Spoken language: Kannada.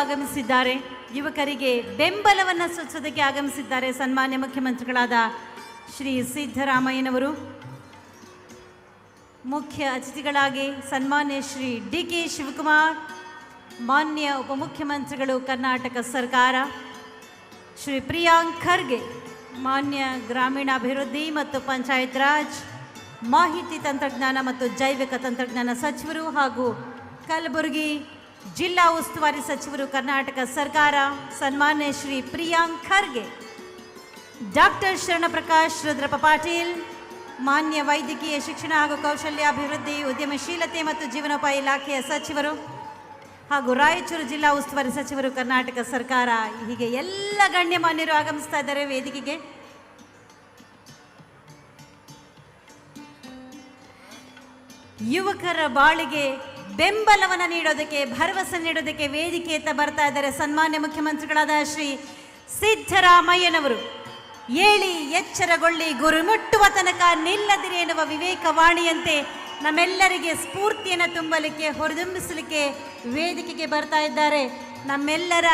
ಆಗಮಿಸಿದ್ದಾರೆ. ಯುವಕರಿಗೆ ಬೆಂಬಲವನ್ನು ಸೂಚಿಸೋದಕ್ಕೆ ಆಗಮಿಸಿದ್ದಾರೆ ಸನ್ಮಾನ್ಯ ಮುಖ್ಯಮಂತ್ರಿಗಳಾದ ಶ್ರೀ ಸಿದ್ದರಾಮಯ್ಯನವರು. ಮುಖ್ಯ ಅತಿಥಿಗಳಾಗಿ ಸನ್ಮಾನ್ಯ ಶ್ರೀ ಡಿ.ಕೆ. ಶಿವಕುಮಾರ್, ಮಾನ್ಯ ಉಪಮುಖ್ಯಮಂತ್ರಿಗಳು ಕರ್ನಾಟಕ ಸರ್ಕಾರ, ಶ್ರೀ ಪ್ರಿಯಾಂಕ್ ಖರ್ಗೆ, ಮಾನ್ಯ ಗ್ರಾಮೀಣಾಭಿವೃದ್ಧಿ ಮತ್ತು ಪಂಚಾಯತ್ ರಾಜ್, ಮಾಹಿತಿ ತಂತ್ರಜ್ಞಾನ ಮತ್ತು ಜೈವಿಕ ತಂತ್ರಜ್ಞಾನ ಸಚಿವರು ಹಾಗೂ ಕಲಬುರಗಿ ಜಿಲ್ಲಾ ಉಸ್ತುವಾರಿ ಸಚಿವರು ಕರ್ನಾಟಕ ಸರ್ಕಾರ, ಸನ್ಮಾನ್ಯ ಶ್ರೀ ಪ್ರಿಯಾಂಕ್ ಖರ್ಗೆ, ಡಾಕ್ಟರ್ ಶರಣಪ್ರಕಾಶ್ ರುದ್ರಪ್ಪ ಪಾಟೀಲ್, ಮಾನ್ಯ ವೈದ್ಯಕೀಯ ಶಿಕ್ಷಣ ಹಾಗೂ ಕೌಶಲ್ಯಾಭಿವೃದ್ಧಿ, ಉದ್ಯಮಶೀಲತೆ ಮತ್ತು ಜೀವನೋಪಾಯ ಇಲಾಖೆಯ ಸಚಿವರು ಹಾಗೂ ರಾಯಚೂರು ಜಿಲ್ಲಾ ಉಸ್ತುವಾರಿ ಸಚಿವರು ಕರ್ನಾಟಕ ಸರ್ಕಾರ, ಹೀಗೆ ಎಲ್ಲ ಗಣ್ಯಮಾನ್ಯರು ಆಗಮಿಸ್ತಾ ಇದ್ದಾರೆ ವೇದಿಕೆಗೆ. ಯುವಕರ ಬಾಳಿಗೆ ಬೆಂಬಲವನ್ನು ನೀಡೋದಕ್ಕೆ, ಭರವಸೆ ನೀಡೋದಕ್ಕೆ ವೇದಿಕೆಯತ್ತ ಬರ್ತಾ ಇದ್ದಾರೆ ಸನ್ಮಾನ್ಯ ಮುಖ್ಯಮಂತ್ರಿಗಳಾದ ಶ್ರೀ ಸಿದ್ದರಾಮಯ್ಯನವರು. ಏಳಿ ಎಚ್ಚರಗೊಳ್ಳಿ, ಗುರು ಮುಟ್ಟುವ ತನಕ ನಿಲ್ಲದಿರಿ ಎನ್ನುವ ವಿವೇಕವಾಣಿಯಂತೆ ನಮ್ಮೆಲ್ಲರಿಗೆ ಸ್ಫೂರ್ತಿಯನ್ನು ತುಂಬಲಿಕ್ಕೆ, ಹೊರದುಂಬಿಸಲಿಕ್ಕೆ ವೇದಿಕೆಗೆ ಬರ್ತಾ ಇದ್ದಾರೆ. ನಮ್ಮೆಲ್ಲರ